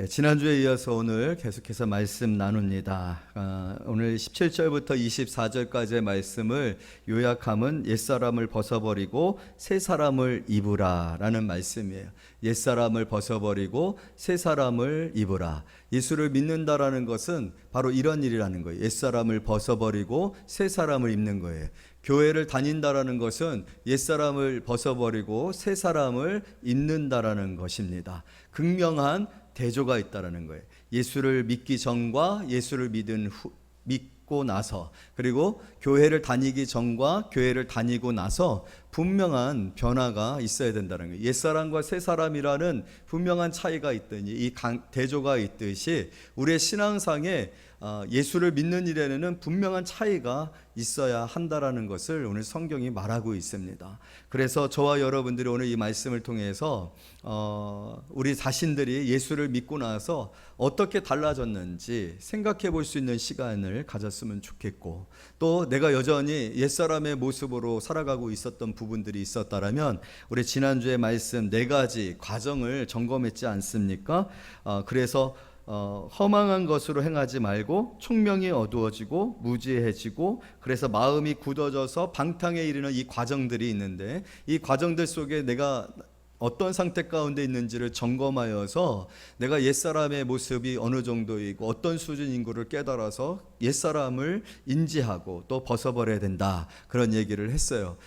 지난주에 이어서 오늘 계속해서 말씀 나눕니다. 오늘 17절부터 24절까지의 말씀을 요약하면 옛사람을 벗어버리고 새 사람을 입으라 라는 말씀이에요. 옛사람을 벗어버리고 새 사람을 입으라. 예수를 믿는다라는 것은 바로 이런 일이라는 거예요. 옛사람을 벗어버리고 새 사람을 입는 거예요. 교회를 다닌다라는 것은 옛사람을 벗어버리고 새 사람을 입는다라는 것입니다. 극명한 대조가 있다라는 거예요. 예수를 믿기 전과 예수를 믿고 나서, 그리고 교회를 다니기 전과 교회를 다니고 나서 분명한 변화가 있어야 된다는 거예요. 옛사람과 새사람이라는 분명한 차이가 있더니 이 대조가 있듯이 우리의 신앙상에 예수를 믿는 일에는 분명한 차이가 있어야 한다라는 것을 오늘 성경이 말하고 있습니다. 그래서 저와 여러분들이 오늘 이 말씀을 통해서 우리 자신들이 예수를 믿고 나서 어떻게 달라졌는지 생각해 볼 수 있는 시간을 가졌으면 좋겠고, 또 내가 여전히 옛사람의 모습으로 살아가고 있었던 부분들이 있었다라면 우리 지난주에 말씀 4가지 과정을 점검했지 않습니까? 그래서 허망한 것으로 행하지 말고 총명이 어두워지고 무지해지고, 그래서 마음이 굳어져서 방탕에 이르는 이 과정들이 있는데, 이 과정들 속에 내가 어떤 상태 가운데 있는지를 점검하여서 내가 옛사람의 모습이 어느 정도이고 어떤 수준인고를 깨달아서 옛사람을 인지하고 또 벗어버려야 된다, 그런 얘기를 했어요.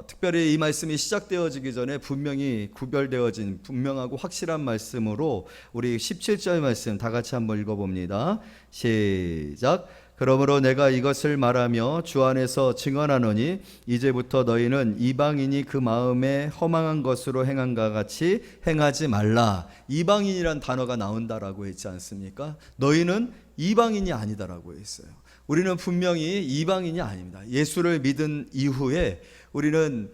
특별히 이 말씀이 시작되어지기 전에 분명히 구별되어진 분명하고 확실한 말씀으로 우리 17절 말씀 다 같이 한번 읽어봅니다. 시작. 그러므로 내가 이것을 말하며 주 안에서 증언하노니 이제부터 너희는 이방인이 그 마음에 허망한 것으로 행한가 같이 행하지 말라. 이방인이란 단어가 나온다라고 했지 않습니까? 너희는 이방인이 아니다라고 했어요. 우리는 분명히 이방인이 아닙니다. 예수를 믿은 이후에 우리는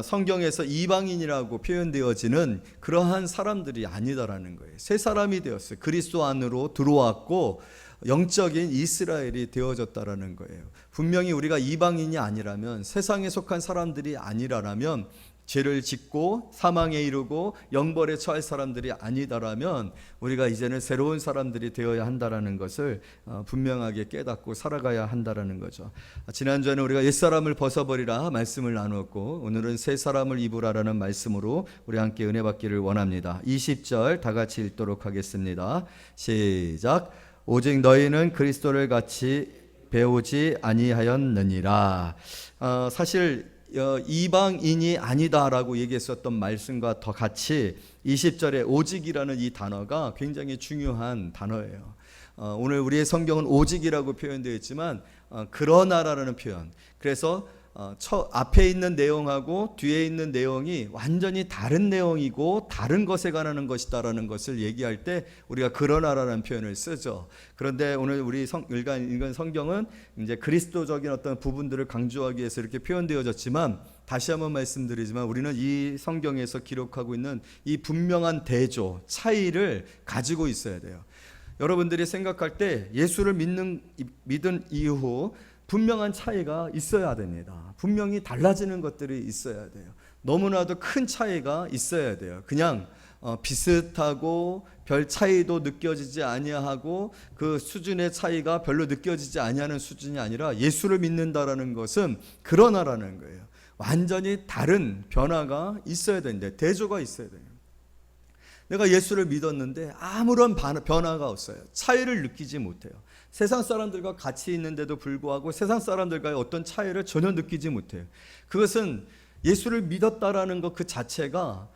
성경에서 이방인이라고 표현되어지는 그러한 사람들이 아니다라는 거예요. 새 사람이 되었어요. 그리스도 안으로 들어왔고 영적인 이스라엘이 되어졌다라는 거예요. 분명히 우리가 이방인이 아니라면, 세상에 속한 사람들이 아니라면, 죄를 짓고 사망에 이르고 영벌에 처할 사람들이 아니다라면 우리가 이제는 새로운 사람들이 되어야 한다라는 것을 분명하게 깨닫고 살아가야 한다라는 거죠. 지난주에는 우리가 옛사람을 벗어버리라 말씀을 나누었고, 오늘은 새 사람을 입으라라는 말씀으로 우리 함께 은혜 받기를 원합니다. 20절 다 같이 읽도록 하겠습니다. 시작. 오직 너희는 그리스도를 같이 배우지 아니하였느니라. 사실 이방인이 아니다라고 얘기했었던 말씀과 더 같이 20절에 오직이라는 이 단어가 굉장히 중요한 단어예요. 오늘 우리의 성경은 오직이라고 표현되어 있지만 그러나라는 표현, 그래서 앞에 있는 내용하고 뒤에 있는 내용이 완전히 다른 내용이고 다른 것에 관한 것이다라는 것을 얘기할 때 우리가 그러나라는 표현을 쓰죠. 그런데 오늘 우리 읽은 성경은 이제 그리스도적인 어떤 부분들을 강조하기 위해서 이렇게 표현되어졌지만, 다시 한번 말씀드리지만 우리는 이 성경에서 기록하고 있는 이 분명한 대조, 차이를 가지고 있어야 돼요. 여러분들이 생각할 때 예수를 믿은 이후 분명한 차이가 있어야 됩니다. 분명히 달라지는 것들이 있어야 돼요. 너무나도 큰 차이가 있어야 돼요. 그냥 비슷하고 별 차이도 느껴지지 아니하고 그 수준의 차이가 별로 느껴지지 아니하는 수준이 아니라, 예수를 믿는다라는 것은 그러나라는 거예요. 완전히 다른 변화가 있어야 되는데, 대조가 있어야 돼요. 내가 예수를 믿었는데 아무런 변화가 없어요. 차이를 느끼지 못해요. 세상 사람들과 같이 있는데도 불구하고 세상 사람들과의 어떤 차이를 전혀 느끼지 못해요. 그것은 예수를 믿었다라는 것 그 자체가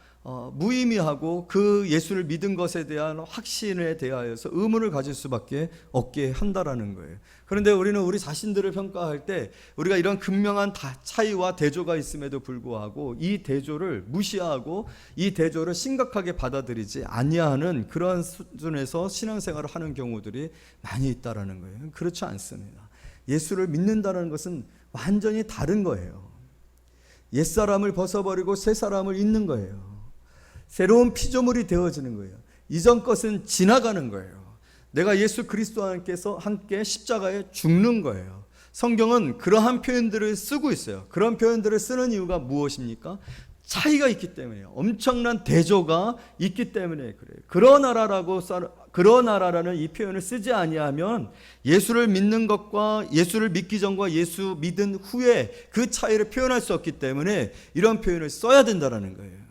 무의미하고, 그 예수를 믿은 것에 대한 확신에 대하여서 의문을 가질 수밖에 없게 한다라는 거예요. 그런데 우리는 우리 자신들을 평가할 때 우리가 이런 극명한 차이와 대조가 있음에도 불구하고 이 대조를 무시하고 이 대조를 심각하게 받아들이지 아니하는 그런 수준에서 신앙생활을 하는 경우들이 많이 있다라는 거예요. 그렇지 않습니다. 예수를 믿는다는 것은 완전히 다른 거예요. 옛사람을 벗어버리고 새 사람을 입는 거예요. 새로운 피조물이 되어지는 거예요. 이전 것은 지나가는 거예요. 내가 예수 그리스도와 함께 십자가에 죽는 거예요. 성경은 그러한 표현들을 쓰고 있어요. 그런 표현들을 쓰는 이유가 무엇입니까? 차이가 있기 때문에, 엄청난 대조가 있기 때문에 그래요. 그러나라라는 이 표현을 쓰지 아니하면 예수를 믿는 것과 예수를 믿기 전과 예수 믿은 후에 그 차이를 표현할 수 없기 때문에 이런 표현을 써야 된다는 거예요.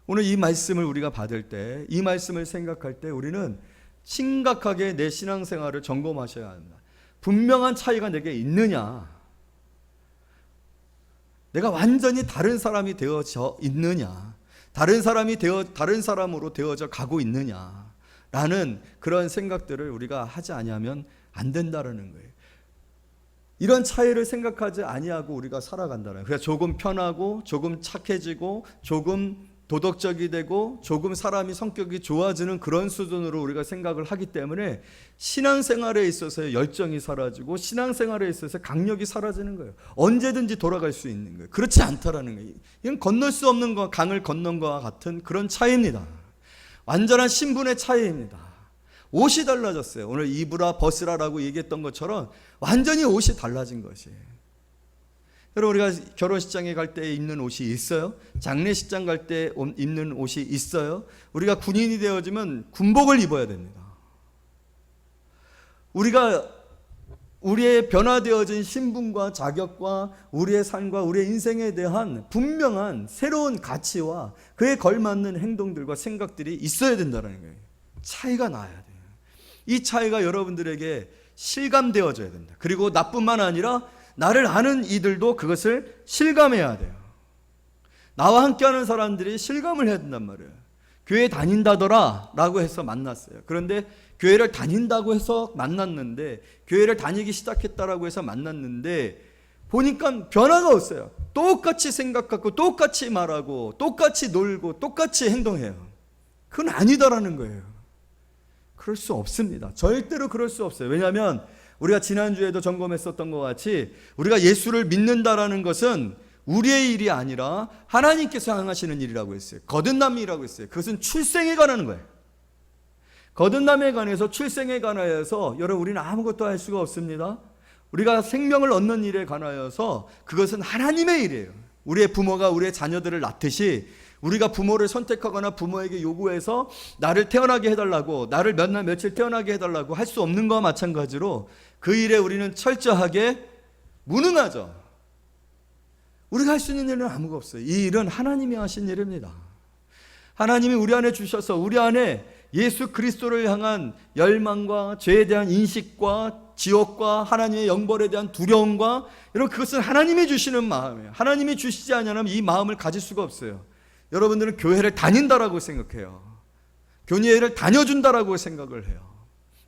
오늘 이 말씀을 우리가 받을 때, 이 말씀을 생각할 때 우리는 심각하게 내 신앙생활을 점검하셔야 합니다. 분명한 차이가 내게 있느냐, 내가 완전히 다른 사람이 되어져 있느냐, 다른 사람으로 되어져 가고 있느냐라는 그런 생각들을 우리가 하지 아니하면 안 된다라는 거예요. 이런 차이를 생각하지 아니하고 우리가 살아간다는 거예요. 그래서 조금 편하고 조금 착해지고 조금 도덕적이 되고 조금 사람이 성격이 좋아지는 그런 수준으로 우리가 생각을 하기 때문에 신앙생활에 있어서 열정이 사라지고 신앙생활에 있어서 강력이 사라지는 거예요. 언제든지 돌아갈 수 있는 거예요. 그렇지 않다라는 거예요. 이건 건널 수 없는 거, 강을 건넌 것과 같은 그런 차이입니다. 완전한 신분의 차이입니다. 옷이 달라졌어요. 오늘 이브라 버스라라고 얘기했던 것처럼 완전히 옷이 달라진 것이에요. 여러분, 우리가 결혼식장에 갈 때 입는 옷이 있어요? 장례식장 갈 때 입는 옷이 있어요? 우리가 군인이 되어지면 군복을 입어야 됩니다. 우리가 우리의 변화되어진 신분과 자격과 우리의 삶과 우리의 인생에 대한 분명한 새로운 가치와 그에 걸맞는 행동들과 생각들이 있어야 된다는 거예요. 차이가 나야 돼요. 이 차이가 여러분들에게 실감되어져야 된다. 그리고 나뿐만 아니라 나를 아는 이들도 그것을 실감해야 돼요. 나와 함께하는 사람들이 실감을 해야 된단 말이에요. 교회 다닌다더라 라고 해서 만났어요. 그런데 교회를 다닌다고 해서 만났는데, 교회를 다니기 시작했다라고 해서 만났는데 보니까 변화가 없어요. 똑같이 생각하고 똑같이 말하고 똑같이 놀고 똑같이 행동해요. 그건 아니다라는 거예요. 그럴 수 없습니다. 절대로 그럴 수 없어요. 왜냐하면 우리가 지난주에도 점검했었던 것 같이 우리가 예수를 믿는다라는 것은 우리의 일이 아니라 하나님께서 행하시는 일이라고 했어요. 거듭남이라고 했어요. 그것은 출생에 관한 거예요. 거듭남에 관해서, 출생에 관하여서 여러분, 우리는 아무것도 할 수가 없습니다. 우리가 생명을 얻는 일에 관하여서 그것은 하나님의 일이에요. 우리의 부모가 우리의 자녀들을 낳듯이 우리가 부모를 선택하거나 부모에게 요구해서 나를 태어나게 해달라고, 나를 몇 날 며칠 태어나게 해달라고 할 수 없는 것과 마찬가지로 그 일에 우리는 철저하게 무능하죠. 우리가 할 수 있는 일은 아무것도 없어요. 이 일은 하나님이 하신 일입니다. 하나님이 우리 안에 주셔서 우리 안에 예수 그리스도를 향한 열망과 죄에 대한 인식과 지옥과 하나님의 영벌에 대한 두려움과 이런, 그것은 하나님이 주시는 마음이에요. 하나님이 주시지 않으면 이 마음을 가질 수가 없어요. 여러분들은 교회를 다닌다라고 생각해요. 교회를 다녀준다라고 생각을 해요.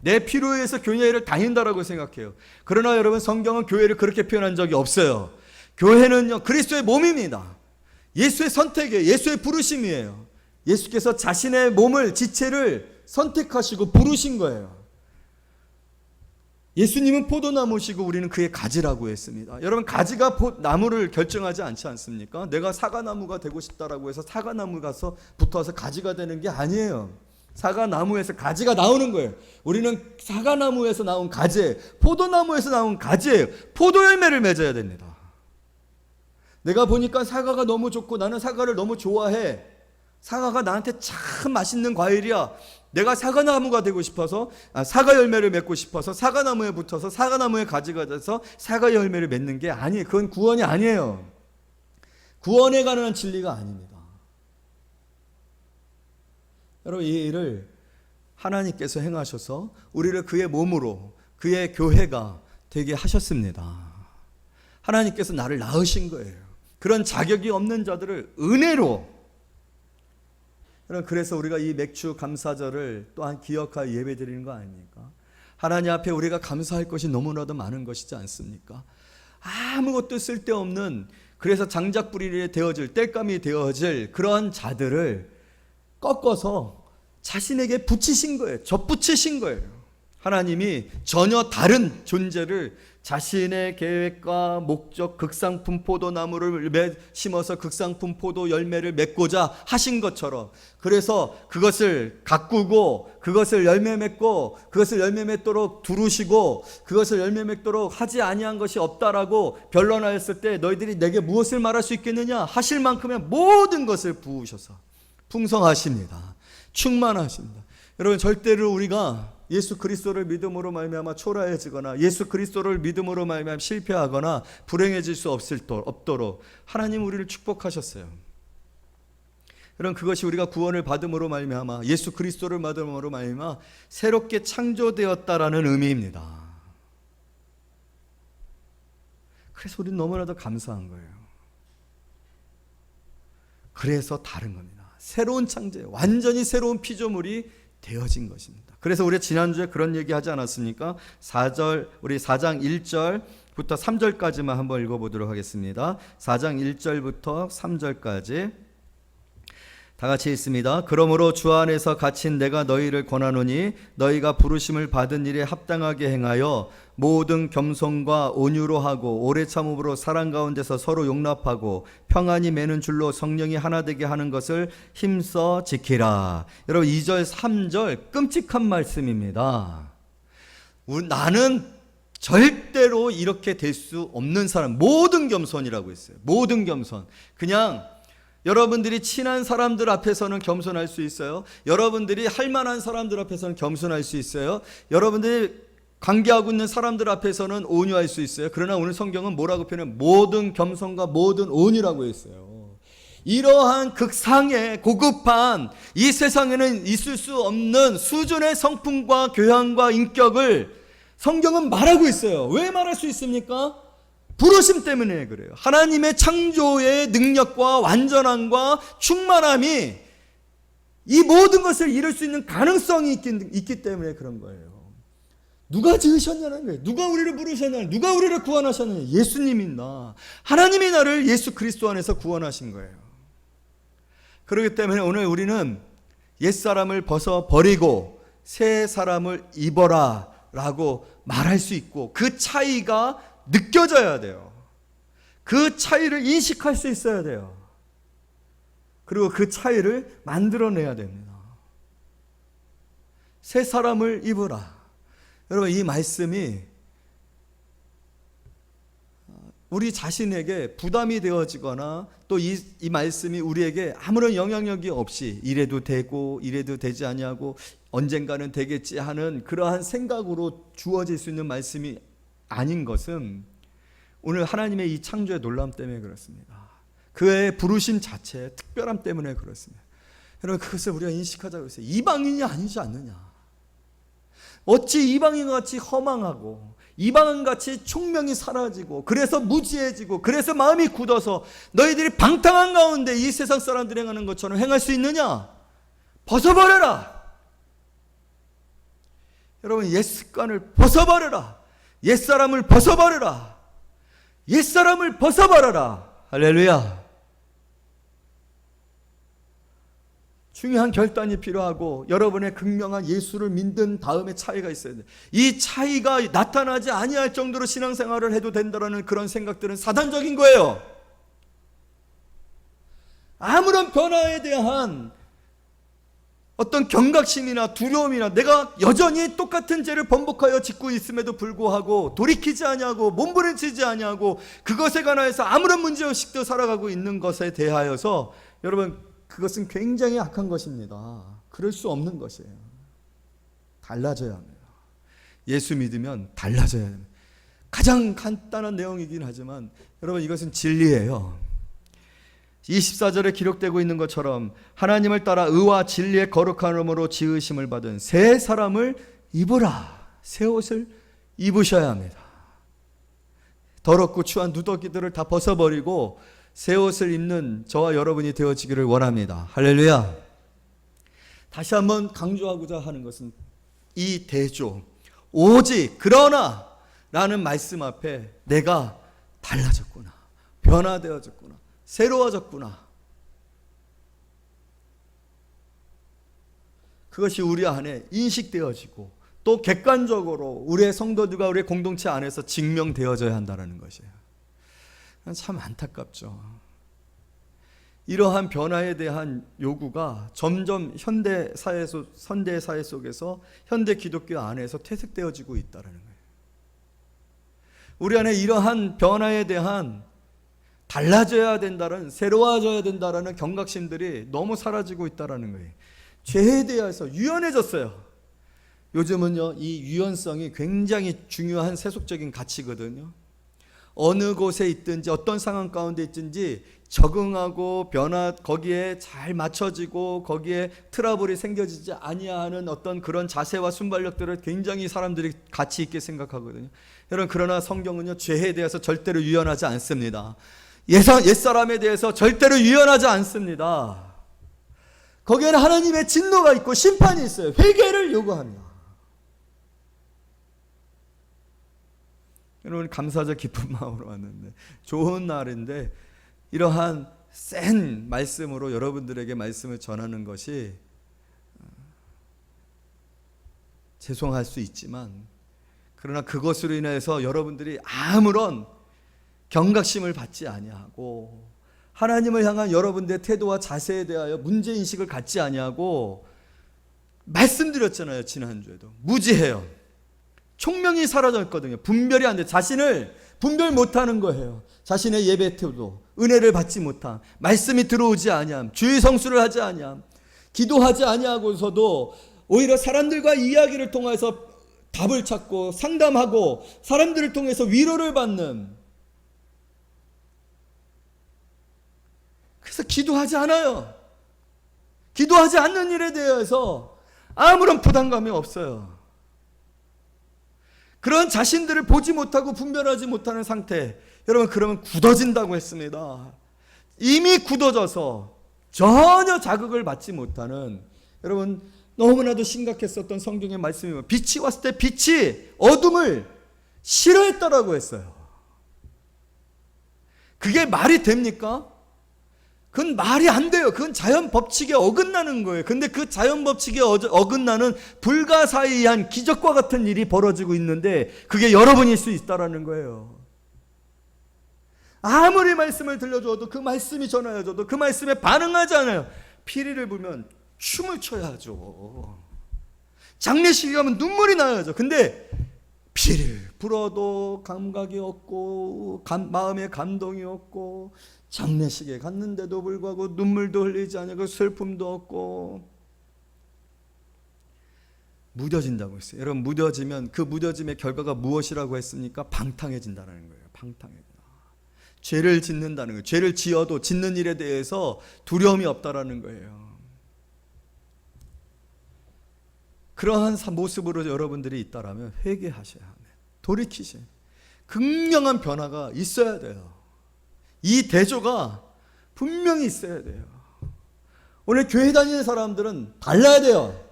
내 필요에 의해서 교회를 다닌다라고 생각해요. 그러나 여러분, 성경은 교회를 그렇게 표현한 적이 없어요. 교회는요, 그리스도의 몸입니다. 예수의 선택이에요. 예수의 부르심이에요. 예수께서 자신의 몸을, 지체를 선택하시고 부르신 거예요. 예수님은 포도나무시고 우리는 그의 가지라고 했습니다. 여러분, 가지가 나무를 결정하지 않지 않습니까? 내가 사과나무가 되고 싶다라고 해서 사과나무 가서 붙어서 가지가 되는 게 아니에요. 사과나무에서 가지가 나오는 거예요. 우리는 사과나무에서 나온 가지예요. 포도나무에서 나온 가지예요. 포도열매를 맺어야 됩니다. 내가 보니까 사과가 너무 좋고 나는 사과를 너무 좋아해. 사과가 나한테 참 맛있는 과일이야. 내가 사과나무가 되고 싶어서, 사과 열매를 맺고 싶어서 사과나무에 붙어서 사과나무에 가지가 돼서 사과 열매를 맺는 게 아니에요. 그건 구원이 아니에요. 구원에 관한 진리가 아닙니다. 여러분, 이 일을 하나님께서 행하셔서 우리를 그의 몸으로, 그의 교회가 되게 하셨습니다. 하나님께서 나를 낳으신 거예요. 그런 자격이 없는 자들을 은혜로. 그래서 우리가 이 맥주 감사절을 또한 기억하여 예배 드리는 거 아닙니까? 하나님 앞에 우리가 감사할 것이 너무나도 많은 것이지 않습니까? 아무것도 쓸데없는, 그래서 장작불이 되어질, 땔감이 되어질 그러한 자들을 꺾어서 자신에게 붙이신 거예요. 접붙이신 거예요. 하나님이 전혀 다른 존재를 자신의 계획과 목적, 극상품 포도나무를 심어서 극상품 포도 열매를 맺고자 하신 것처럼, 그래서 그것을 가꾸고 그것을 열매 맺고 그것을 열매 맺도록 두르시고 그것을 열매 맺도록 하지 아니한 것이 없다라고 변론하였을 때 너희들이 내게 무엇을 말할 수 있겠느냐 하실 만큼의 모든 것을 부으셔서 풍성하십니다. 충만하십니다. 여러분, 절대로 우리가 예수 그리스도를 믿음으로 말미암아 초라해지거나 예수 그리스도를 믿음으로 말미암아 실패하거나 불행해질 수 없도록 하나님 우리를 축복하셨어요. 여러분, 그것이 우리가 구원을 받음으로 말미암아 예수 그리스도를 받음으로 말미암아 새롭게 창조되었다라는 의미입니다. 그래서 우리는 너무나도 감사한 거예요. 그래서 다른 겁니다. 새로운 창조, 완전히 새로운 피조물이 되어진 것입니다. 그래서 우리가 지난주에 그런 얘기 하지 않았습니까? 우리 4장 1절부터 3절까지만 한번 읽어보도록 하겠습니다. 4장 1절부터 3절까지 다 같이 읽습니다. 그러므로 주 안에서 갇힌 내가 너희를 권하노니 너희가 부르심을 받은 일에 합당하게 행하여 모든 겸손과 온유로 하고 오래 참음으로 사랑 가운데서 서로 용납하고 평안히 매는 줄로 성령이 하나 되게 하는 것을 힘써 지키라. 여러분, 2절 3절 끔찍한 말씀입니다. 나는 절대로 이렇게 될 수 없는 사람, 모든 겸손이라고 했어요. 모든 겸손. 그냥 여러분들이 친한 사람들 앞에서는 겸손할 수 있어요. 여러분들이 할 만한 사람들 앞에서는 겸손할 수 있어요. 여러분들이 관계하고 있는 사람들 앞에서는 온유할 수 있어요. 그러나 오늘 성경은 뭐라고 표현해요? 모든 겸손과 모든 온유라고 했어요. 이러한 극상의 고급한 이 세상에는 있을 수 없는 수준의 성품과 교양과 인격을 성경은 말하고 있어요. 왜 말할 수 있습니까? 부르심 때문에 그래요. 하나님의 창조의 능력과 완전함과 충만함이 이 모든 것을 이룰 수 있는 가능성이 있기 때문에 그런 거예요. 누가 지으셨냐는 거예요. 누가 우리를 부르셨냐는, 누가 우리를 구원하셨느냐. 예수님이나 하나님이 나를 예수 그리스도 안에서 구원하신 거예요. 그렇기 때문에 오늘 우리는 옛사람을 벗어버리고 새 사람을 입어라 라고 말할 수 있고, 그 차이가 느껴져야 돼요. 그 차이를 인식할 수 있어야 돼요. 그리고 그 차이를 만들어내야 됩니다. 새 사람을 입으라. 여러분, 이 말씀이 우리 자신에게 부담이 되어지거나 또 이 말씀이 우리에게 아무런 영향력이 없이 이래도 되고 이래도 되지 아니하고 언젠가는 되겠지 하는 그러한 생각으로 주어질 수 있는 말씀이 아닌 것은 오늘 하나님의 이 창조의 놀라움 때문에 그렇습니다. 그의 부르심 자체의 특별함 때문에 그렇습니다. 여러분, 그것을 우리가 인식하자고 했어요. 이방인이 아니지 않느냐. 어찌 이방인같이 허망하고 이방인같이 총명이 사라지고 그래서 무지해지고 그래서 마음이 굳어서 너희들이 방탕한 가운데 이 세상 사람들이 행하는 것처럼 행할 수 있느냐? 벗어버려라. 여러분, 옛 습관을 벗어버려라. 옛사람을 벗어버려라. 옛사람을 벗어버려라. 할렐루야. 중요한 결단이 필요하고 여러분의 극명한 예수를 믿는 다음에 차이가 있어야 돼요. 이 차이가 나타나지 아니할 정도로 신앙생활을 해도 된다는 그런 생각들은 사단적인 거예요. 아무런 변화에 대한 어떤 경각심이나 두려움이나 내가 여전히 똑같은 죄를 번복하여 짓고 있음에도 불구하고 돌이키지 아니하고 몸부림치지 아니하고 그것에 관하여서 아무런 문제의식도 살아가고 있는 것에 대하여서 여러분, 그것은 굉장히 악한 것입니다. 그럴 수 없는 것이에요. 달라져야 합니다. 예수 믿으면 달라져야 합니다. 가장 간단한 내용이긴 하지만 여러분, 이것은 진리예요. 24절에 기록되고 있는 것처럼 하나님을 따라 의와 진리의 거룩함으로 지으심을 받은 새 사람을 입으라. 새 옷을 입으셔야 합니다. 더럽고 추한 누더기들을 다 벗어버리고 새 옷을 입는 저와 여러분이 되어지기를 원합니다. 할렐루야. 다시 한번 강조하고자 하는 것은 이 대조, 오직 그러나 라는 말씀 앞에 내가 달라졌구나, 변화되어졌구나, 새로워졌구나. 그것이 우리 안에 인식되어지고 또 객관적으로 우리의 성도들과 우리의 공동체 안에서 증명되어져야 한다는 것이에요. 참 안타깝죠. 이러한 변화에 대한 요구가 점점 현대 사회 속에서 현대 기독교 안에서 퇴색되어지고 있다는 거예요. 우리 안에 이러한 변화에 대한 달라져야 된다는, 새로워져야 된다는 경각심들이 너무 사라지고 있다는 거예요. 죄에 대해서 유연해졌어요. 요즘은요, 이 유연성이 굉장히 중요한 세속적인 가치거든요. 어느 곳에 있든지 어떤 상황 가운데 있든지 적응하고 거기에 잘 맞춰지고 거기에 트러블이 생겨지지 아니하는 어떤 그런 자세와 순발력들을 굉장히 사람들이 가치 있게 생각하거든요. 여러분, 그러나 성경은요, 죄에 대해서 절대로 유연하지 않습니다. 옛사람에 대해서 절대로 유연하지 않습니다. 거기에는 하나님의 진노가 있고 심판이 있어요. 회개를 요구합니다. 여러분, 감사적 기쁜 마음으로 왔는데, 좋은 날인데 이러한 센 말씀으로 여러분들에게 말씀을 전하는 것이 죄송할 수 있지만, 그러나 그것으로 인해서 여러분들이 아무런 경각심을 받지 아니하고 하나님을 향한 여러분들의 태도와 자세에 대하여 문제인식을 갖지 아니하고, 말씀드렸잖아요, 지난주에도. 무지해요. 총명이 사라졌거든요. 분별이 안 돼. 자신을 분별 못하는 거예요. 자신의 예배 태도, 은혜를 받지 못함, 말씀이 들어오지 아니함, 주의 성수를 하지 아니함, 기도하지 아니하고서도 오히려 사람들과 이야기를 통해서 답을 찾고 상담하고 사람들을 통해서 위로를 받는, 그래서 기도하지 않아요. 기도하지 않는 일에 대해서 아무런 부담감이 없어요. 그런 자신들을 보지 못하고 분별하지 못하는 상태, 여러분, 그러면 굳어진다고 했습니다. 이미 굳어져서 전혀 자극을 받지 못하는, 여러분, 너무나도 심각했었던 성경의 말씀이 빛이 왔을 때 빛이 어둠을 싫어했다라고 했어요. 그게 말이 됩니까? 그건 말이 안 돼요. 그건 자연 법칙에 어긋나는 거예요. 근데 그 자연 법칙에 어긋나는 불가사의한 기적과 같은 일이 벌어지고 있는데 그게 여러분일 수 있다라는 거예요. 아무리 말씀을 들려줘도, 그 말씀이 전하여줘도 그 말씀에 반응하지 않아요. 피리를 불면 춤을 춰야 하죠. 장례식에 가면 눈물이 나야죠. 근데 피리를 불어도 감각이 없고 마음에 감동이 없고, 장례식에 갔는데도 불구하고 눈물도 흘리지 않고 슬픔도 없고, 무뎌진다고 했어요. 여러분, 무뎌지면 그 무뎌짐의 결과가 무엇이라고 했습니까? 방탕해진다는 거예요. 방탕해진다. 죄를 짓는다는 거예요. 죄를 지어도 짓는 일에 대해서 두려움이 없다라는 거예요. 그러한 모습으로 여러분들이 있다라면 회개하셔야 합니다. 돌이키셔야 해요. 극명한 변화가 있어야 돼요. 이 대조가 분명히 있어야 돼요. 오늘 교회 다니는 사람들은 달라야 돼요.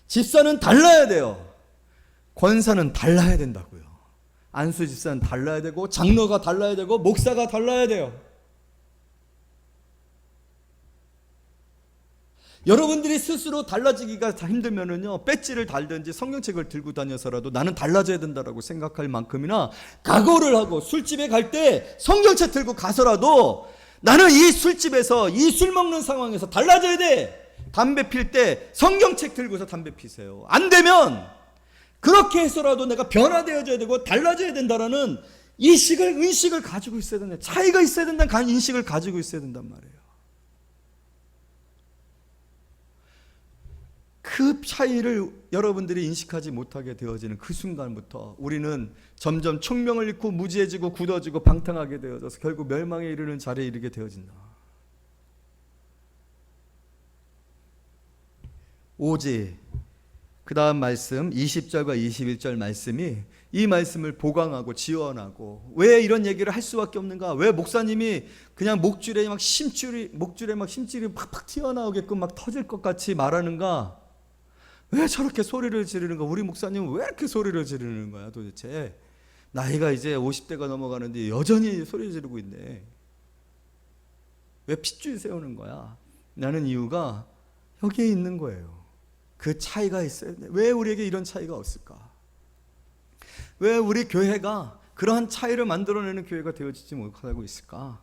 집사는 달라야 돼요. 권사는 달라야 된다고요. 안수 집사는 달라야 되고, 장로가 달라야 되고, 목사가 달라야 돼요. 여러분들이 스스로 달라지기가 힘들면은요, 배지를 달든지 성경책을 들고 다녀서라도 나는 달라져야 된다라고 생각할 만큼이나 각오를 하고, 술집에 갈 때 성경책 들고 가서라도 나는 이 술집에서 이 술 먹는 상황에서 달라져야 돼. 담배 필 때 성경책 들고서 담배 피세요. 안 되면 그렇게 해서라도 내가 변화되어져야 되고 달라져야 된다라는 인식을 가지고 있어야 된다. 차이가 있어야 된다는 인식을 가지고 있어야 된단 말이에요. 그 차이를 여러분들이 인식하지 못하게 되어지는 그 순간부터 우리는 점점 총명을 잃고 무지해지고 굳어지고 방탕하게 되어져서 결국 멸망에 이르는 자리에 이르게 되어진다. 오직 그 다음 말씀 20절과 21절 말씀이 이 말씀을 보강하고 지원하고, 왜 이런 얘기를 할 수밖에 없는가? 왜 목사님이 그냥 목줄에 막 심줄이 팍팍 튀어나오게끔 막 터질 것 같이 말하는가? 왜 저렇게 소리를 지르는가? 우리 목사님은 왜 이렇게 소리를 지르는 거야 도대체? 나이가 이제 50대가 넘어가는데 여전히 소리 지르고 있네. 왜 핏줄 세우는 거야? 라는 이유가 여기에 있는 거예요. 그 차이가 있어요. 왜 우리에게 이런 차이가 없을까? 왜 우리 교회가 그러한 차이를 만들어내는 교회가 되어지지 못하고 있을까?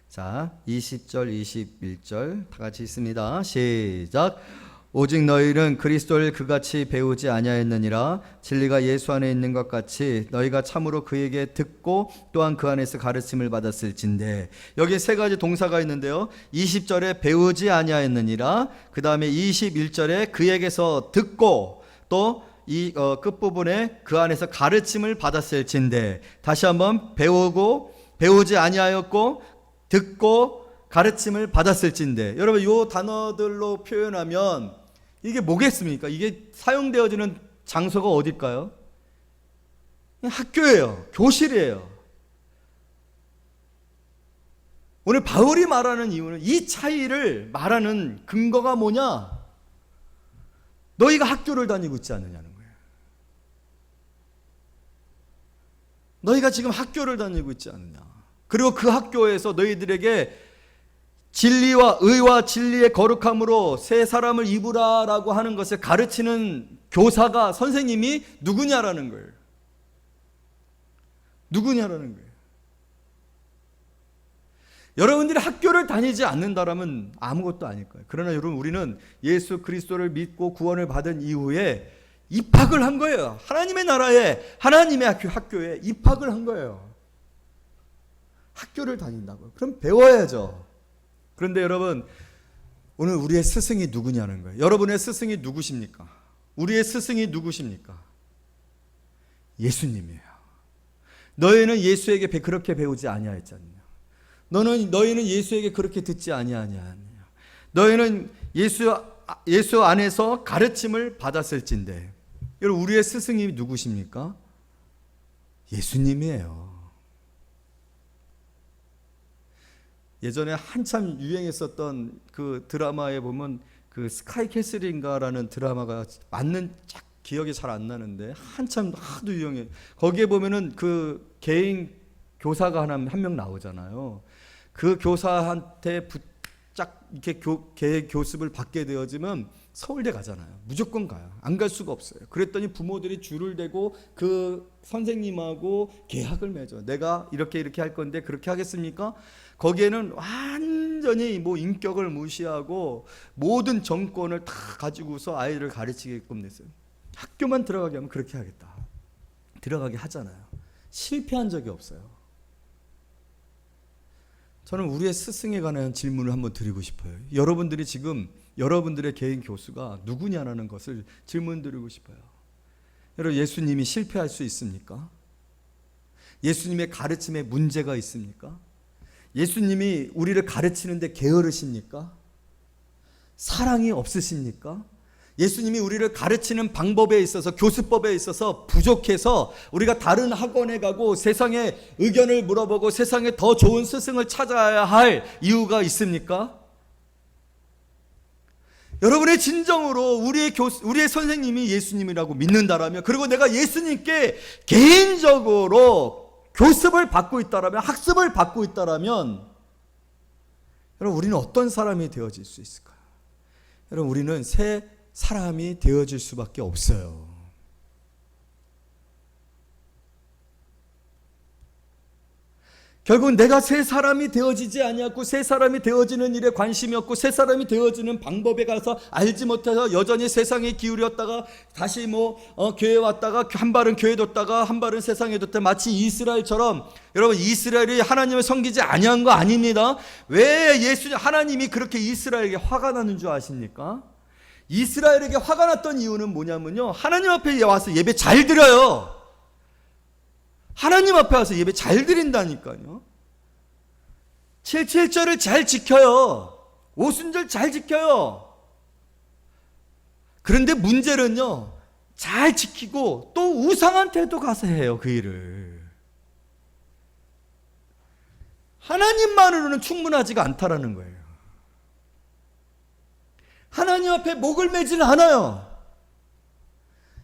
자, 20절, 21절 다 같이 있습니다. 시작. 오직 너희는 그리스도를 그같이 배우지 아니하였느니라. 진리가 예수 안에 있는 것 같이 너희가 참으로 그에게 듣고 또한 그 안에서 가르침을 받았을진데. 여기 세 가지 동사가 있는데요. 20절에 배우지 아니하였느니라, 그 다음에 21절에 그에게서 듣고, 또 이 끝부분에 그 안에서 가르침을 받았을진데. 다시 한번 배우고, 배우지 아니하였고, 듣고, 가르침을 받았을진데. 여러분, 이 단어들로 표현하면 이게 뭐겠습니까? 이게 사용되어지는 장소가 어딜까요? 학교예요. 교실이에요. 오늘 바울이 말하는 이유는 이 차이를 말하는 근거가 뭐냐? 너희가 학교를 다니고 있지 않느냐는 거예요. 너희가 지금 학교를 다니고 있지 않느냐. 그리고 그 학교에서 너희들에게 진리와 의와 진리의 거룩함으로 새 사람을 입으라라고 하는 것을 가르치는 교사가, 선생님이 누구냐라는 거예요. 누구냐라는 거예요. 여러분들이 학교를 다니지 않는다라면 아무것도 아닐 거예요. 그러나 여러분, 우리는 예수 그리스도를 믿고 구원을 받은 이후에 입학을 한 거예요. 하나님의 나라에, 하나님의 학교에 입학을 한 거예요. 학교를 다닌다고요. 그럼 배워야죠. 그런데 여러분, 오늘 우리의 스승이 누구냐는 거예요. 여러분의 스승이 누구십니까? 우리의 스승이 누구십니까? 예수님이에요. 너희는 예수에게 그렇게 배우지 아니하였잖냐. 너희는 예수에게 그렇게 듣지 아니하냐. 너희는 예수 안에서 가르침을 받았을진데. 여러분, 우리의 스승이 누구십니까? 예수님이에요. 예전에 한참 유행했었던 그 드라마에 보면 그 스카이 캐슬인가라는 드라마가 맞는 기억이 잘 안 나는데 한참 하도 유행해. 거기에 보면은 그 개인 교사가 한 명 나오잖아요. 그 교사한테 붙짝 이렇게 교습을 받게 되어지면 서울대 가잖아요. 무조건 가요. 안 갈 수가 없어요. 그랬더니 부모들이 줄을 대고 그 선생님하고 계약을 맺어. 내가 이렇게 할 건데 그렇게 하겠습니까? 거기에는 완전히 뭐 인격을 무시하고 모든 정권을 다 가지고서 아이를 가르치게끔 됐어요. 학교만 들어가게 하면 그렇게 하겠다. 들어가게 하잖아요. 실패한 적이 없어요. 저는 우리의 스승에 관한 질문을 한번 드리고 싶어요. 여러분들이 지금 여러분들의 개인 교수가 누구냐라는 것을 질문 드리고 싶어요. 여러분, 예수님이 실패할 수 있습니까? 예수님의 가르침에 문제가 있습니까? 예수님이 우리를 가르치는데 게으르십니까? 사랑이 없으십니까? 예수님이 우리를 가르치는 방법에 있어서, 교수법에 있어서 부족해서 우리가 다른 학원에 가고 세상의 의견을 물어보고 세상에 더 좋은 스승을 찾아야 할 이유가 있습니까? 여러분의 진정으로 우리의 선생님이 예수님이라고 믿는다라면, 그리고 내가 예수님께 개인적으로 교습을 받고 있다라면, 학습을 받고 있다라면, 여러분, 우리는 어떤 사람이 되어질 수 있을까요? 여러분, 우리는 새 사람이 되어질 수밖에 없어요. 결국 내가 새 사람이 되어지지 아니하고 새 사람이 되어지는 일에 관심이 없고 새 사람이 되어지는 방법에 가서 알지 못해서 여전히 세상에 기울였다가 다시 교회에 왔다가 한 발은 교회에 뒀다가 한 발은 세상에 뒀다. 마치 이스라엘처럼. 여러분, 이스라엘이 하나님을 섬기지 아니한 거 아닙니다. 왜 하나님이 그렇게 이스라엘에게 화가 나는 줄 아십니까? 이스라엘에게 화가 났던 이유는 뭐냐면요, 하나님 앞에 와서 예배 잘 드려요. 하나님 앞에 와서 예배 잘 드린다니까요. 7.7절을 잘 지켜요. 오순절 잘 지켜요. 그런데 문제는요, 잘 지키고 또 우상한테도 가서 해요, 그 일을. 하나님만으로는 충분하지가 않다라는 거예요. 하나님 앞에 목을 매지는 않아요.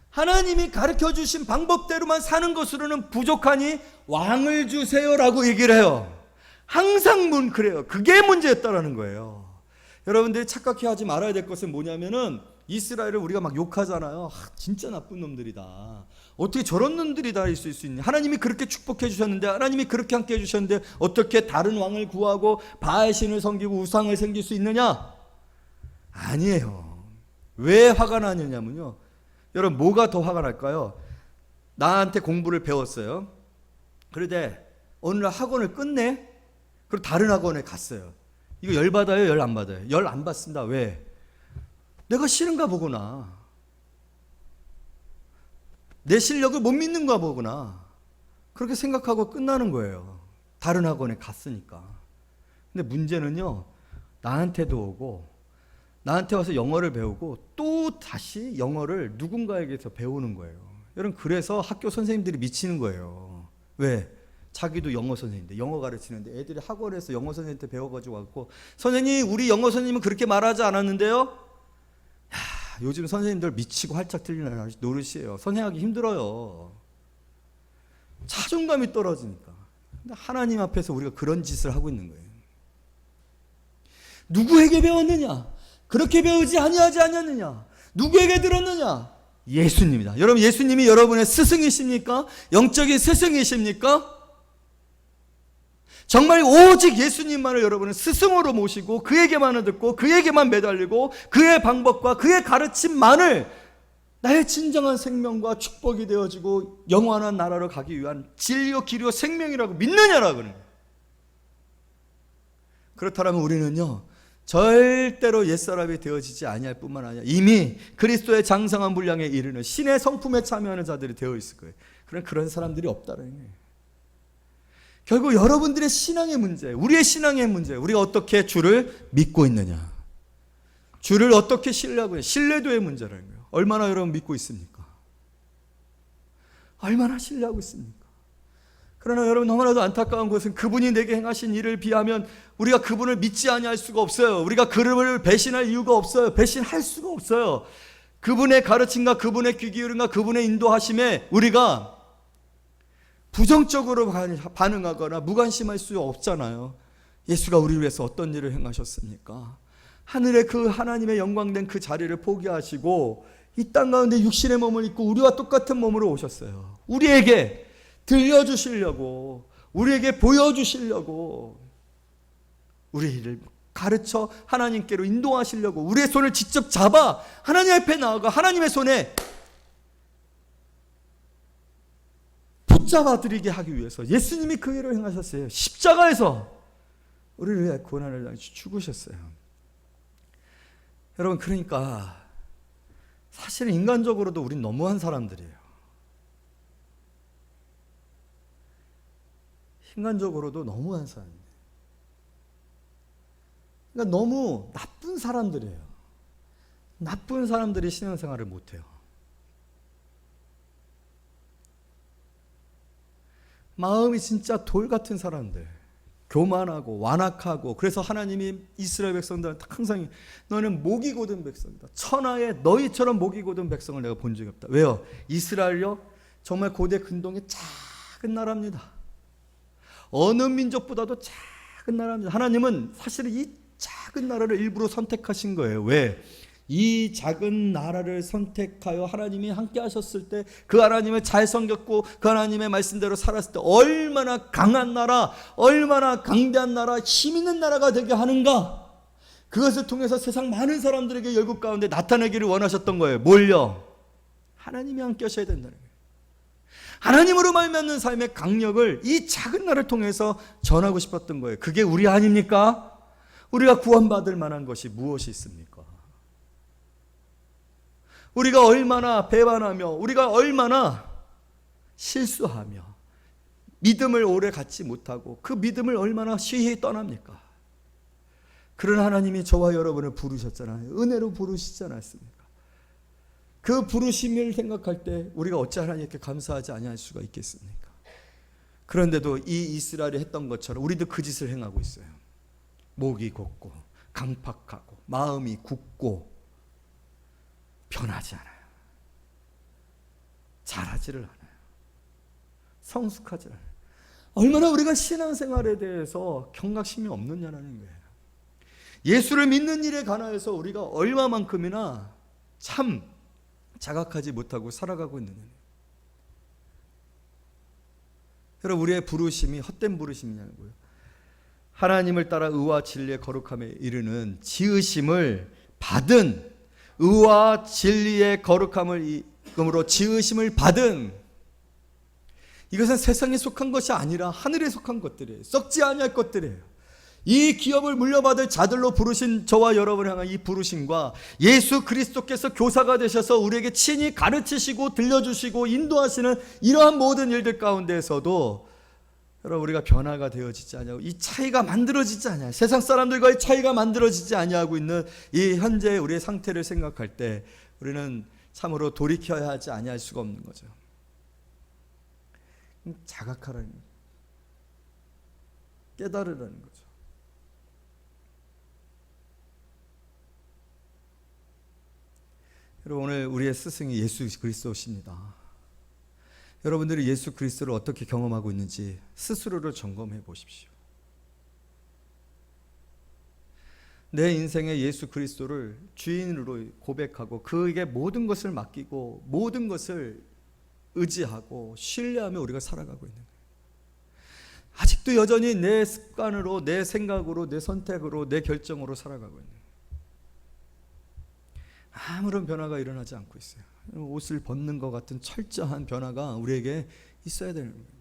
하나님이 가르쳐 주신 방법대로만 사는 것으로는 부족하니 왕을 주세요라고 얘기를 해요. 항상 그래요. 그게 문제였다라는 거예요. 여러분들이 착각해 하지 말아야 될 것은 뭐냐면은 이스라엘을 우리가 막 욕하잖아요. 진짜 나쁜 놈들이다. 어떻게 저런 놈들이 다 있을 수 있니? 하나님이 그렇게 축복해 주셨는데, 하나님이 그렇게 함께 해 주셨는데 어떻게 다른 왕을 구하고 바알 신을 섬기고 우상을 섬길 수 있느냐? 아니에요. 왜 화가 나느냐면요, 여러분, 뭐가 더 화가 날까요? 나한테 공부를 배웠어요. 그런데 어느 날 학원을 끝내? 그리고 다른 학원에 갔어요. 이거 열 받아요? 열 안 받아요? 열 안 받습니다. 왜? 내가 싫은가 보구나. 내 실력을 못 믿는가 보구나. 그렇게 생각하고 끝나는 거예요. 다른 학원에 갔으니까. 근데 문제는요, 나한테도 오고 나한테 와서 영어를 배우고 또 다시 영어를 누군가에게서 배우는 거예요. 여러분, 그래서 학교 선생님들이 미치는 거예요. 왜? 자기도 영어 선생님인데, 영어 가르치는데 애들이 학원에서 영어 선생님한테 배워가지고 왔고, 선생님, 우리 영어 선생님은 그렇게 말하지 않았는데요? 요즘 선생님들 미치고 활짝 틀리는 노릇이에요. 선생하기 힘들어요. 자존감이 떨어지니까. 근데 하나님 앞에서 우리가 그런 짓을 하고 있는 거예요. 누구에게 배웠느냐? 그렇게 배우지 아니하지 않았느냐? 누구에게 들었느냐? 예수님이다. 여러분, 예수님이 여러분의 스승이십니까? 영적인 스승이십니까? 정말 오직 예수님만을 여러분은 스승으로 모시고 그에게만을 듣고 그에게만 매달리고 그의 방법과 그의 가르침만을 나의 진정한 생명과 축복이 되어지고 영원한 나라로 가기 위한 진리요 길이요 생명이라고 믿느냐라고 그러는 거예요. 그렇다면 우리는요, 절대로 옛사람이 되어지지 아니할 뿐만 아니라 이미 그리스도의 장성한 분량에 이르는 신의 성품에 참여하는 자들이 되어 있을 거예요. 그런 사람들이 없다는 거예요. 결국 여러분들의 신앙의 문제, 우리의 신앙의 문제, 우리가 어떻게 주를 믿고 있느냐, 주를 어떻게 신뢰하고 있느냐, 신뢰도의 문제라는 거예요. 얼마나 여러분 믿고 있습니까? 얼마나 신뢰하고 있습니까? 그러나 여러분, 너무나도 안타까운 것은 그분이 내게 행하신 일을 비하면 우리가 그분을 믿지 아니할 수가 없어요. 우리가 그분을 배신할 이유가 없어요. 배신할 수가 없어요. 그분의 가르침과 그분의 귀 기울임과 그분의 인도하심에 우리가 부정적으로 반응하거나 무관심할 수 없잖아요. 예수가 우리를 위해서 어떤 일을 행하셨습니까? 하늘의 그 하나님의 영광된 그 자리를 포기하시고 이 땅 가운데 육신의 몸을 입고 우리와 똑같은 몸으로 오셨어요. 우리에게 들려주시려고, 우리에게 보여주시려고, 우리를 가르쳐 하나님께로 인도하시려고, 우리의 손을 직접 잡아 하나님 앞에 나아가 하나님의 손에 붙잡아드리게 하기 위해서 예수님이 그 일을 행하셨어요. 십자가에서 우리를 위해 고난을 당하시 죽으셨어요. 여러분, 그러니까 사실 인간적으로도 우린 너무한 사람들이에요. 인간적으로도 너무한 사람이에요. 그러니까 너무 나쁜 사람들이에요. 나쁜 사람들이 신앙생활을 못해요. 마음이 진짜 돌 같은 사람들, 교만하고 완악하고, 그래서 하나님이 이스라엘 백성들한테 항상 너는 목이 곧은 백성이다. 천하에 너희처럼 목이 곧은 백성을 내가 본 적이 없다. 왜요? 이스라엘요, 정말 고대 근동의 작은 나라입니다. 어느 민족보다도 작은 나라입니다. 하나님은 사실은 이 작은 나라를 일부러 선택하신 거예요. 왜? 이 작은 나라를 선택하여 하나님이 함께 하셨을 때, 그 하나님을 잘 섬겼고 그 하나님의 말씀대로 살았을 때 얼마나 강한 나라, 얼마나 강대한 나라, 힘 있는 나라가 되게 하는가, 그것을 통해서 세상 많은 사람들에게 열국 가운데 나타내기를 원하셨던 거예요. 뭘요? 하나님이 함께 하셔야 된다는 거예요. 하나님으로 말미암는 삶의 강력을 이 작은 나라를 통해서 전하고 싶었던 거예요. 그게 우리 아닙니까? 우리가 구원받을 만한 것이 무엇이 있습니까? 우리가 얼마나 배반하며, 우리가 얼마나 실수하며 믿음을 오래 갖지 못하고 그 믿음을 얼마나 쉬이 떠납니까? 그런 하나님이 저와 여러분을 부르셨잖아요. 은혜로 부르시지 않았습니까? 그 부르심을 생각할 때 우리가 어찌 하나님께 감사하지 아니할 수가 있겠습니까? 그런데도 이 이스라엘이 했던 것처럼 우리도 그 짓을 행하고 있어요. 목이 곧고 강팍하고 마음이 굳고 변하지 않아요. 잘하지를 않아요. 성숙하지 않아요. 얼마나 우리가 신앙생활에 대해서 경각심이 없느냐는 거예요. 예수를 믿는 일에 관하여서 우리가 얼마만큼이나 참 자각하지 못하고 살아가고 있는 거예요. 여러분, 우리의 부르심이 헛된 부르심이냐고요. 하나님을 따라 의와 진리의 거룩함에 이르는 지으심을 받은, 의와 진리의 거룩함을 이름으로 지으심을 받은, 이것은 세상에 속한 것이 아니라 하늘에 속한 것들이에요. 썩지 아니할 것들이에요. 이 기업을 물려받을 자들로 부르신 저와 여러분을 향한 이 부르심과 예수 그리스도께서 교사가 되셔서 우리에게 친히 가르치시고 들려주시고 인도하시는 이러한 모든 일들 가운데에서도 여러분, 우리가 변화가 되어지지 아니하고 이 차이가 만들어지지 아니하고 세상 사람들과의 차이가 만들어지지 아니하고 있는 이 현재 우리의 상태를 생각할 때 우리는 참으로 돌이켜야 하지 아니할 수가 없는 거죠. 자각하라는 거죠. 깨달으라는 거죠. 여러분, 오늘 우리의 스승이 예수 그리스도십니다. 여러분들이 예수 그리스도를 어떻게 경험하고 있는지 스스로를 점검해 보십시오. 내 인생에 예수 그리스도를 주인으로 고백하고 그에게 모든 것을 맡기고 모든 것을 의지하고 신뢰하며 우리가 살아가고 있는 거예요. 아직도 여전히 내 습관으로, 내 생각으로, 내 선택으로, 내 결정으로 살아가고 있는 거예요. 아무런 변화가 일어나지 않고 있어요. 옷을 벗는 것 같은 철저한 변화가 우리에게 있어야 되는 겁니다.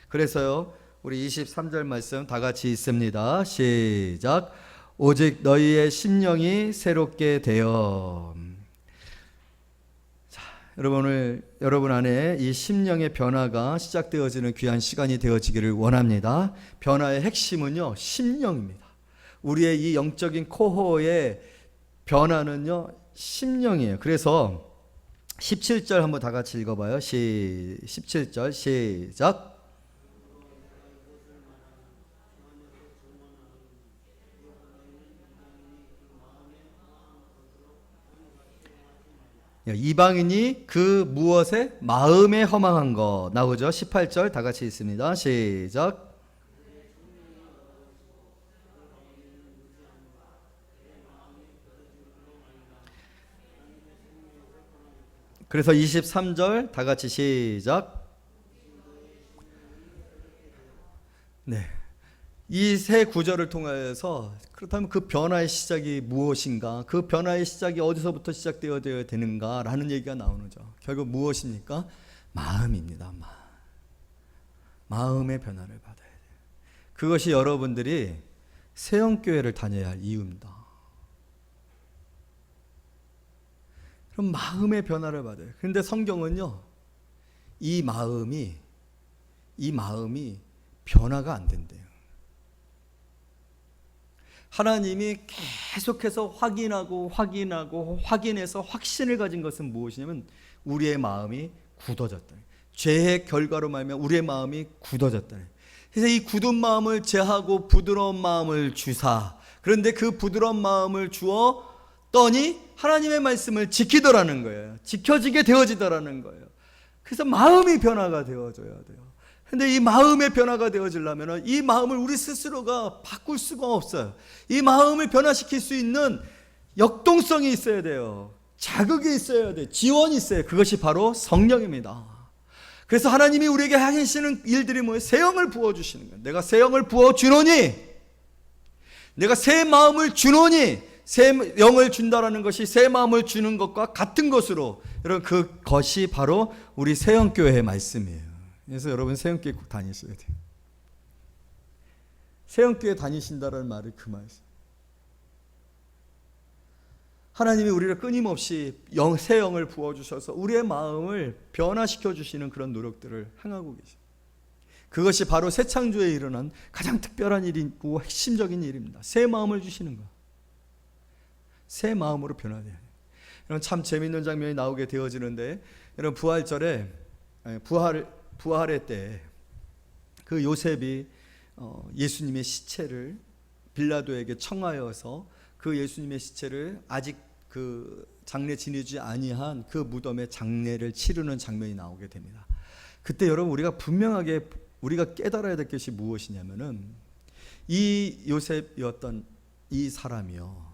그래서요, 우리 23절 말씀 다 같이 읽습니다. 시작. 오직 너희의 심령이 새롭게 되어. 자, 여러분, 오늘 여러분 안에 이 심령의 변화가 시작되어지는 귀한 시간이 되어지기를 원합니다. 변화의 핵심은요, 심령입니다. 우리의 이 영적인 코어의 변화는요, 심령이에요. 그래서 17절 한번 다 같이 읽어봐요. 17절 시작. 이방인이 그 무엇에 마음에 허망한 거 나오죠. 18절 다 같이 읽습니다. 시작. 그래서 23절 다 같이 시작. 네, 이 세 구절을 통해서 그렇다면 그 변화의 시작이 무엇인가, 그 변화의 시작이 어디서부터 시작되어야 되는가라는 얘기가 나오죠. 결국 무엇입니까? 마음입니다. 마음의 변화를 받아야 돼요. 그것이 여러분들이 세영교회를 다녀야 할 이유입니다. 그럼 마음의 변화를 받아요. 그런데 성경은요, 이 마음이 변화가 안 된대요. 하나님이 계속해서 확인해서 확신을 가진 것은 무엇이냐면 우리의 마음이 굳어졌다. 죄의 결과로 말하면 우리의 마음이 굳어졌다. 그래서 이 굳은 마음을 제하고 부드러운 마음을 주사. 그런데 그 부드러운 마음을 주었더니 하나님의 말씀을 지키더라는 거예요. 지켜지게 되어지더라는 거예요. 그래서 마음이 변화가 되어져야 돼요. 근데 이 마음의 변화가 되어지려면 이 마음을 우리 스스로가 바꿀 수가 없어요. 이 마음을 변화시킬 수 있는 역동성이 있어야 돼요. 자극이 있어야 돼요. 지원이 있어요. 그것이 바로 성령입니다. 그래서 하나님이 우리에게 하시는 일들이 뭐예요? 새 영을 부어주시는 거예요. 내가 새 영을 부어주노니, 내가 새 마음을 주노니, 새 영을 준다라는 것이 새 마음을 주는 것과 같은 것으로, 여러분, 그것이 바로 우리 새영교회의 말씀이에요. 그래서 여러분 새영교회 꼭 다니셔야 돼요. 새영교회 다니신다는 말이 그 말이에요. 하나님이 우리를 끊임없이 새 영을 부어주셔서 우리의 마음을 변화시켜 주시는 그런 노력들을 행하고 계십니다. 그것이 바로 새 창조에 일어난 가장 특별한 일이고 핵심적인 일입니다. 새 마음을 주시는 거. 새 마음으로 변화돼야 돼요. 여러분, 참 재미있는 장면이 나오게 되어지는데, 여러분, 부활의 때 그 요셉이 예수님의 시체를 빌라도에게 청하여서 그 예수님의 시체를 아직 그 장례 지내지 아니한 그 무덤에 장례를 치르는 장면이 나오게 됩니다. 그때 여러분, 우리가 분명하게 우리가 깨달아야 될 것이 무엇이냐면은 이 요셉이었던 이 사람이요,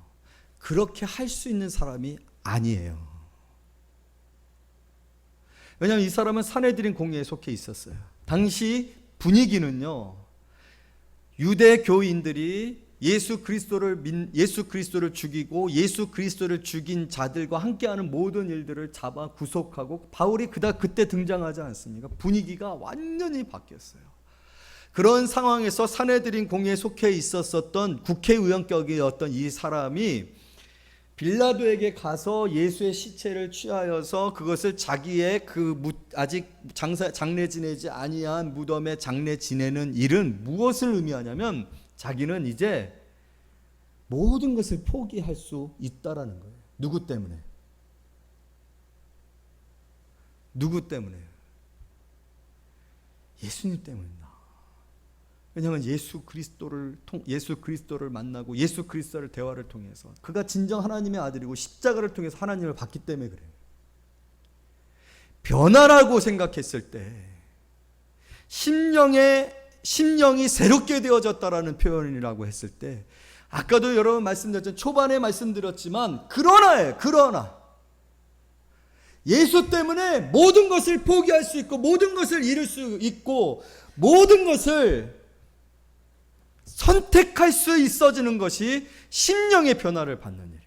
그렇게 할 수 있는 사람이 아니에요. 왜냐하면 이 사람은 사내들인 공예에 속해 있었어요. 당시 분위기는요, 유대 교인들이 예수 그리스도를 죽이고 예수 그리스도를 죽인 자들과 함께하는 모든 일들을 잡아 구속하고, 바울이 그때 등장하지 않습니까? 분위기가 완전히 바뀌었어요. 그런 상황에서 사내들인 공예에 속해 있었던 국회의원격이었던 이 사람이 빌라도에게 가서 예수의 시체를 취하여서 그것을 자기의 아직 장례 지내지 아니한 무덤에 장례 지내는 일은 무엇을 의미하냐면, 자기는 이제 모든 것을 포기할 수 있다라는 거예요. 누구 때문에? 누구 때문에? 예수님 때문이다. 왜냐하면 예수 그리스도를 만나고 예수 그리스도를 대화를 통해서 그가 진정 하나님의 아들이고 십자가를 통해서 하나님을 봤기 때문에 그래요. 변화라고 생각했을 때 심령이 새롭게 되어졌다라는 표현이라고 했을 때, 아까도 여러분 말씀드렸죠. 초반에 말씀드렸지만 그러나 예수 때문에 모든 것을 포기할 수 있고 모든 것을 잃을 수 있고 모든 것을 선택할 수 있어지는 것이 심령의 변화를 받는 일입니다.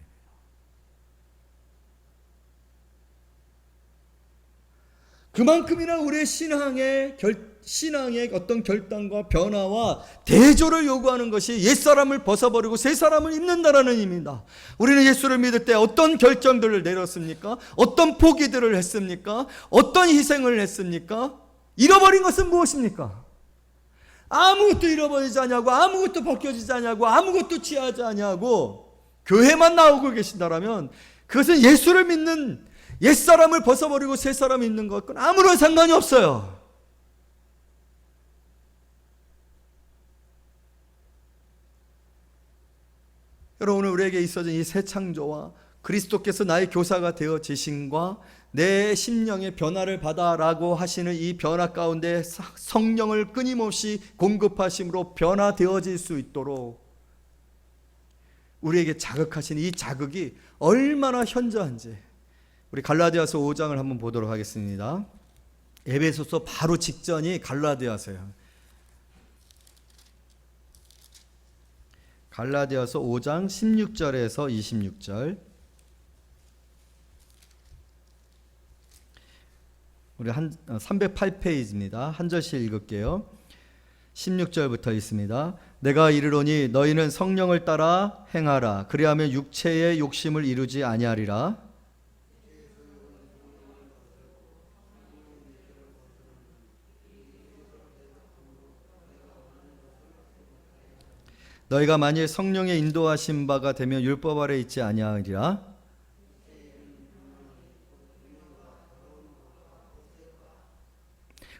그만큼이나 우리의 신앙의 어떤 결단과 변화와 대조를 요구하는 것이 옛사람을 벗어버리고 새사람을 입는다라는 의미입니다. 우리는 예수를 믿을 때 어떤 결정들을 내렸습니까? 어떤 포기들을 했습니까? 어떤 희생을 했습니까? 잃어버린 것은 무엇입니까? 아무것도 잃어버리지 않냐고, 아무것도 벗겨지지 않냐고, 아무것도 취하지 않냐고 교회만 나오고 계신다라면 그것은 예수를 믿는 옛사람을 벗어버리고 새사람을 입는 것과는 아무런 상관이 없어요. 여러분, 오늘 우리에게 있어진 이 새 창조와 그리스도께서 나의 교사가 되어지신과 내 심령의 변화를 받아라고 하시는 이 변화 가운데 성령을 끊임없이 공급하심으로 변화되어질 수 있도록 우리에게 자극하신 이 자극이 얼마나 현저한지, 우리 갈라디아서 5장을 한번 보도록 하겠습니다. 에베소서 바로 직전이 갈라디아서예요. 갈라디아서 5장 16절에서 26절. 우리 308페이지입니다. 한 절씩 읽을게요. 16절부터 있습니다. 내가 이르노니 너희는 성령을 따라 행하라. 그리하면 육체의 욕심을 이루지 아니하리라. 너희가 만일 성령의 인도하신 바가 되면 율법 아래 있지 아니하리라.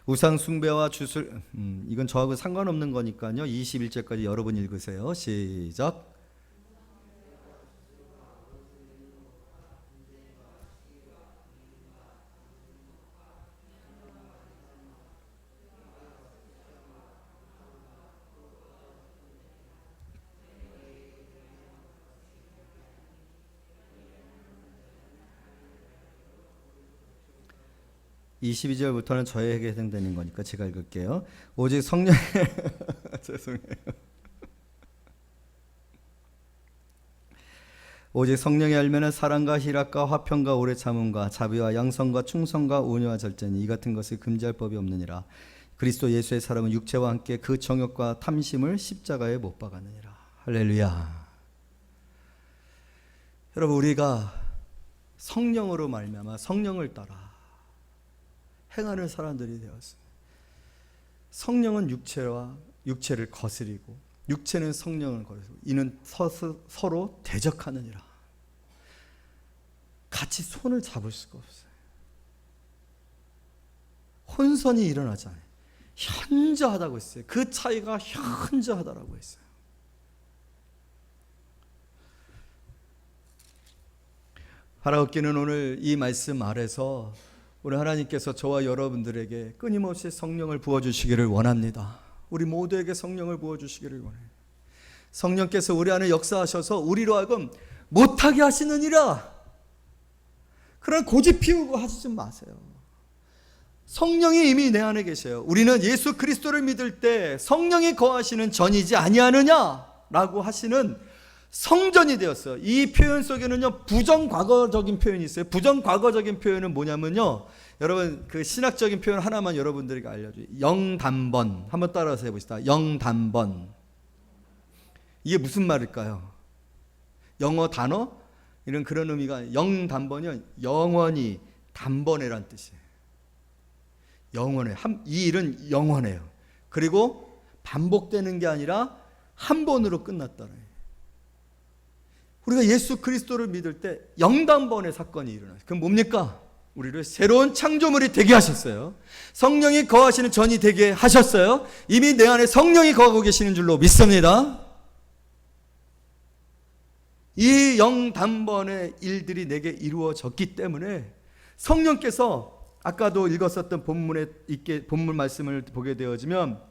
우상 숭배와 주술, 이건 저하고 상관없는 거니까요. 21절까지 여러분 읽으세요. 시작. (22절부터는) 저에게 해당되는 거니까 제가 읽을게요. 오직 성령 죄송해요. 오직 성령이 알면은 사랑과 희락과 화평과 오래 참음과 자비와 양성과 충성과 온유와 절제니 이 같은 것을 금지할 법이 없느니라. 그리스도 예수의 사람은 육체와 함께 그 정욕과 탐심을 십자가에 못 박았느니라. 할렐루야. 여러분, 우리가 성령으로 말미암아 성령을 따라 행하는 사람들이 되었습니다. 성령은 육체를 거스리고 육체는 성령을 거스리고 이는 서로 대적하느니라. 같이 손을 잡을 수가 없어요. 혼선이 일어나지 않아요. 현저하다고 했어요. 그 차이가 현저하다라고 했어요. 바라옵기는 오늘 이 말씀 아래서 우리 하나님께서 저와 여러분들에게 끊임없이 성령을 부어주시기를 원합니다. 우리 모두에게 성령을 부어주시기를 원해요. 성령께서 우리 안에 역사하셔서 우리로 하여금 못하게 하시느니라. 그런 고집 피우고 하시지 마세요. 성령이 이미 내 안에 계셔요. 우리는 예수 그리스도를 믿을 때 성령이 거하시는 전이지 아니하느냐라고 하시는 성전이 되었어요. 이 표현 속에는요, 부정과거적인 표현이 있어요. 부정과거적인 표현은 뭐냐면요, 여러분 그 신학적인 표현 하나만 여러분들에게 알려줘요. 영단번. 한번 따라서 해봅시다. 영단번. 이게 무슨 말일까요? 영어 단어? 이런 그런 의미가, 영단번이요, 영원히 단번에란 뜻이에요. 영원해. 이 일은 영원해요. 그리고 반복되는 게 아니라 한 번으로 끝났다는. 우리가 예수 그리스도를 믿을 때 영단번의 사건이 일어나요. 그럼 뭡니까? 우리를 새로운 창조물이 되게 하셨어요. 성령이 거하시는 전이 되게 하셨어요. 이미 내 안에 성령이 거하고 계시는 줄로 믿습니다. 이 영단번의 일들이 내게 이루어졌기 때문에 성령께서 아까도 읽었었던 본문 말씀을 보게 되어지면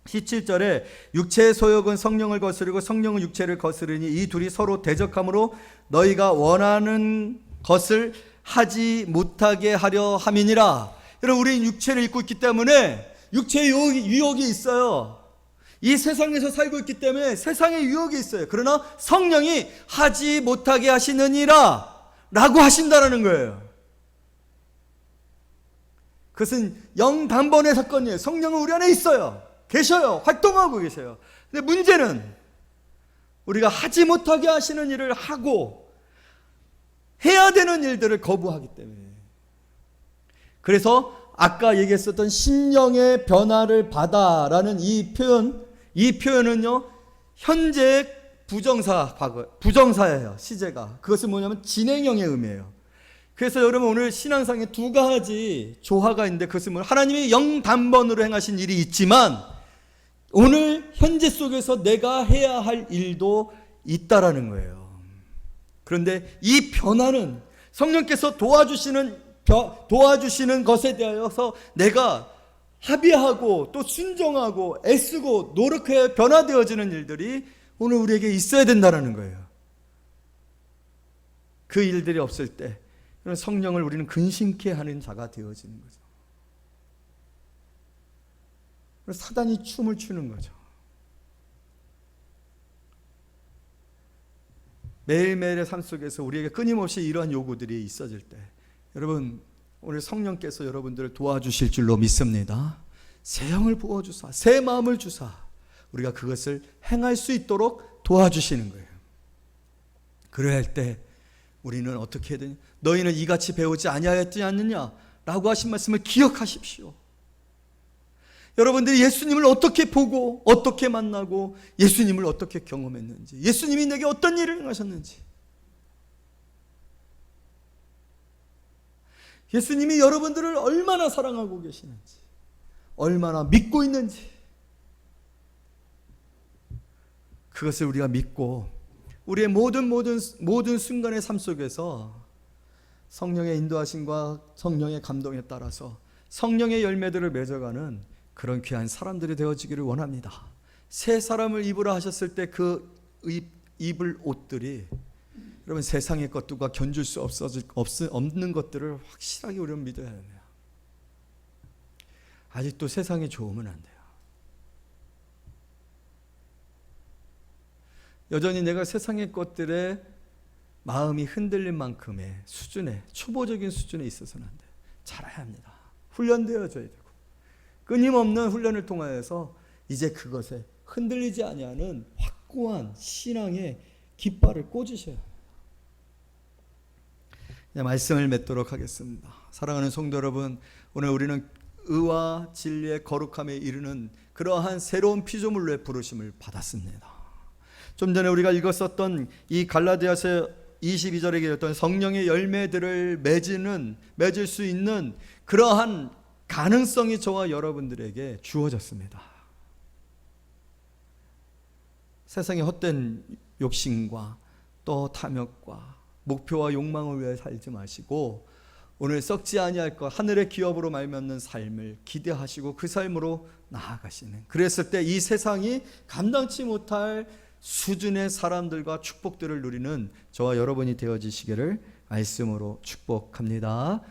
17절에 육체의 소욕은 성령을 거스르고 성령은 육체를 거스르니 이 둘이 서로 대적함으로 너희가 원하는 것을 하지 못하게 하려 함이니라. 여러분, 우리는 육체를 입고 있기 때문에 육체의 유혹이 있어요. 이 세상에서 살고 있기 때문에 세상의 유혹이 있어요. 그러나 성령이 하지 못하게 하시느니라 라고 하신다라는 거예요. 그것은 영단번의 사건이에요. 성령은 우리 안에 있어요. 계셔요. 활동하고 계세요. 근데 문제는 우리가 하지 못하게 하시는 일을 하고 해야 되는 일들을 거부하기 때문에. 그래서 아까 얘기했었던 심령의 변화를 받아라는 이 표현은요, 현재 부정사예요. 시제가. 그것은 뭐냐면 진행형의 의미예요. 그래서 여러분, 오늘 신앙상에 두 가지 조화가 있는데, 그것은 뭐 하나님이 영단번으로 행하신 일이 있지만 오늘 현재 속에서 내가 해야 할 일도 있다라는 거예요. 그런데 이 변화는 성령께서 도와주시는 것에 대하여서 내가 합의하고 또 순종하고 애쓰고 노력해 변화되어지는 일들이 오늘 우리에게 있어야 된다는 거예요. 그 일들이 없을 때 성령을 우리는 근심케 하는 자가 되어지는 거죠. 사단이 춤을 추는 거죠. 매일매일의 삶 속에서 우리에게 끊임없이 이러한 요구들이 있어질 때, 여러분, 오늘 성령께서 여러분들을 도와주실 줄로 믿습니다. 새 영을 부어주사, 새 마음을 주사 우리가 그것을 행할 수 있도록 도와주시는 거예요. 그래야 할 때 우리는 어떻게 해야 되냐? 너희는 이같이 배우지 아니하였지 않느냐? 라고 하신 말씀을 기억하십시오. 여러분들이 예수님을 어떻게 보고 어떻게 만나고 예수님을 어떻게 경험했는지, 예수님이 내게 어떤 일을 행하셨는지, 예수님이 여러분들을 얼마나 사랑하고 계시는지, 얼마나 믿고 있는지, 그것을 우리가 믿고 우리의 모든 순간의 삶 속에서 성령의 인도하심과 성령의 감동에 따라서 성령의 열매들을 맺어가는 그런 귀한 사람들이 되어지기를 원합니다. 새 사람을 입으라 하셨을 때 그 입을 옷들이, 여러분, 세상의 것들과 견줄 수 없는 것들을 확실하게 우리는 믿어야 합니다. 아직도 세상이 좋으면 안 돼요. 여전히 내가 세상의 것들에 마음이 흔들린 만큼의 수준에, 초보적인 수준에 있어서는 안 돼요. 자라야 합니다. 훈련되어져야 되고, 끊임없는 훈련을 통하여서 이제 그것에 흔들리지 아니하는 확고한 신앙의 깃발을 꽂으셔야 합니다. 말씀을 맺도록 하겠습니다. 사랑하는 성도 여러분, 오늘 우리는 의와 진리의 거룩함에 이르는 그러한 새로운 피조물로의 부르심을 받았습니다. 좀 전에 우리가 읽었었던 이 갈라디아서 22절에 얘기했던 성령의 열매들을 맺을 수 있는 그러한 가능성이 저와 여러분들에게 주어졌습니다. 세상의 헛된 욕심과 또 탐욕과 목표와 욕망을 위해 살지 마시고 오늘 썩지 아니할 것, 하늘의 기업으로 말미암는 삶을 기대하시고 그 삶으로 나아가시는, 그랬을 때 이 세상이 감당치 못할 수준의 사람들과 축복들을 누리는 저와 여러분이 되어지시기를 말씀으로 축복합니다.